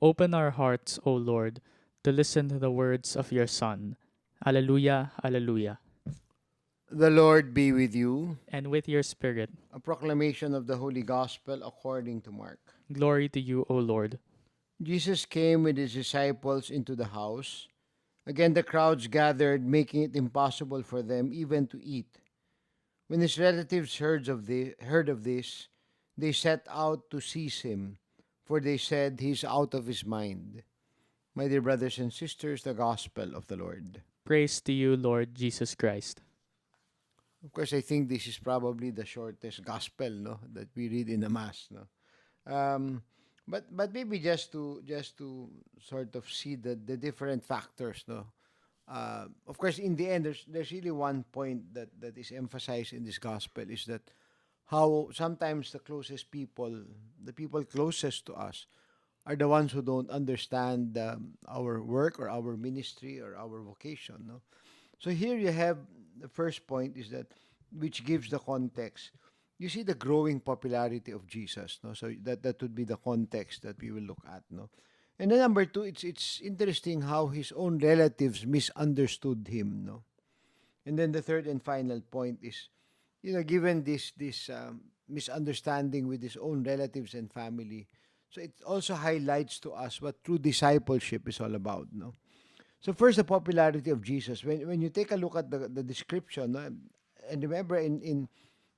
Open our hearts, O Lord, to listen to the words of your Son. Alleluia, Alleluia. The Lord be with you. And with your Spirit, A proclamation of the Holy Gospel according to Mark. glory to you, O Lord. Jesus came with his disciples into the house. Again, the crowds gathered, making it impossible for them even to eat. When his relatives heard of this, they set out to seize him, for they said he's out of his mind. My dear brothers and sisters, the Gospel of the Lord. Praise to you, Lord Jesus Christ. Of course, I think this is probably the shortest Gospel, no, that we read in the Mass, no. Um, but maybe just to sort of see the different factors, no. Of course, in the end, there's really one point that is emphasized in this gospel is that how sometimes the people closest to us, are the ones who don't understand our work or our ministry or our vocation. No, so here you have the first point is that which gives the context. You see the growing popularity of Jesus. No, so that would be the context that we will look at. No, and then number two, it's interesting how his own relatives misunderstood him. No, and then the third and final point is, given this misunderstanding with his own relatives and family, so it also highlights to us what true discipleship is all about. No, so first, the popularity of Jesus. When you take a look at the description, no, and remember in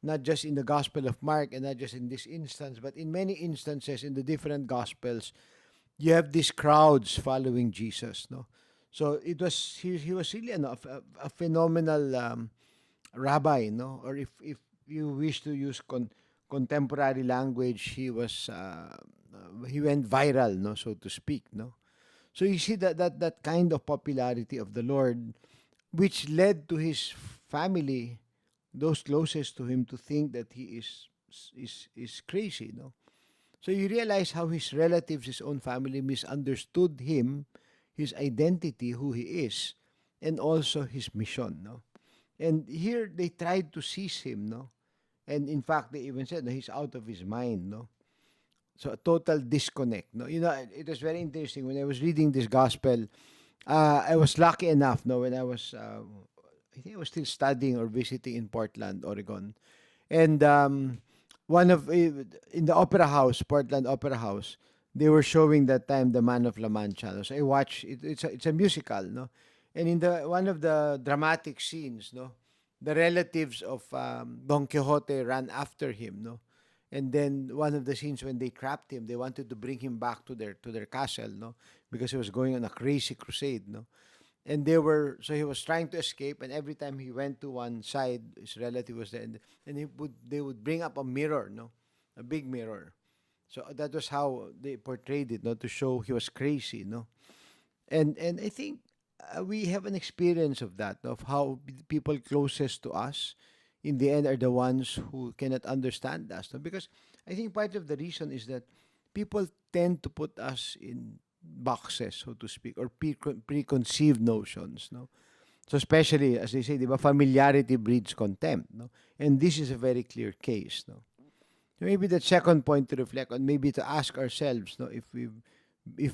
not just in the Gospel of Mark and not just in this instance, but in many instances in the different Gospels, you have these crowds following Jesus. No, so he was really a phenomenal rabbi. No, or if you wish to use contemporary language, he went viral. No, so to speak. No, so you see that kind of popularity of the Lord, which led to his family, those closest to him, to think that he is crazy. No, so you realize how his relatives, his own family, misunderstood him, his identity, who he is, and also his mission. No, and here they tried to seize him. No, and in fact they even said, no, he's out of his mind. No, so a total disconnect. No, it was very interesting when I was reading this gospel. I was lucky enough. No, when I think I was still studying or visiting in Portland, Oregon, and one of in the opera house, Portland Opera House, they were showing that time the Man of La Mancha. No? So I watched it. It's a musical, no, and in the one of the dramatic scenes, no, the relatives of Don Quixote ran after him, no, and then one of the scenes when they trapped him, they wanted to bring him back to their castle, no, because he was going on a crazy crusade, no, and he was trying to escape, and every time he went to one side, his relative was there, and they would bring up a mirror, no, a big mirror. So that was how they portrayed it, no, to show he was crazy, no, and I think we have an experience of that, of how people closest to us in the end are the ones who cannot understand us, no? Because I think part of the reason is that people tend to put us in boxes, so to speak, or preconceived notions, no. So especially as they say, diba, familiarity breeds contempt, no, and this is a very clear case, no. So maybe the second point to reflect on, maybe to ask ourselves, no, if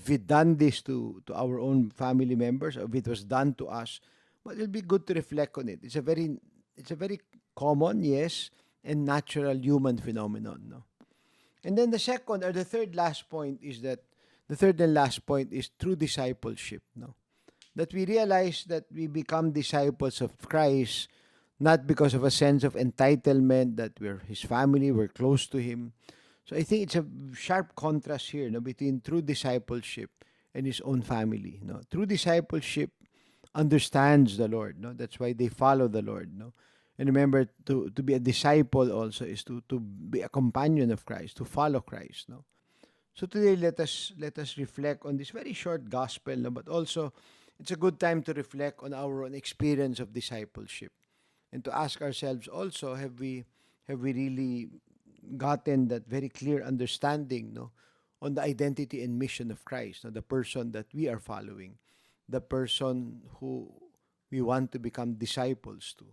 we done this to our own family members, or if it was done to us, well, it'll be good to reflect on it. It's a very common, yes, and natural human phenomenon, no. And then the second or the third last point is that the third and last point is true discipleship, no. That we realize that we become disciples of Christ not because of a sense of entitlement that we're his family, we're close to him. So I think it's a sharp contrast here, no, between true discipleship and his own family. No, true discipleship understands the Lord. No, that's why they follow the Lord. No, and remember to be a disciple also is to be a companion of Christ, to follow Christ. No, so today let us reflect on this very short gospel. No, but also it's a good time to reflect on our own experience of discipleship and to ask ourselves also, have we really gotten that very clear understanding, no, on the identity and mission of Christ, no, the person that we are following, the person who we want to become disciples to.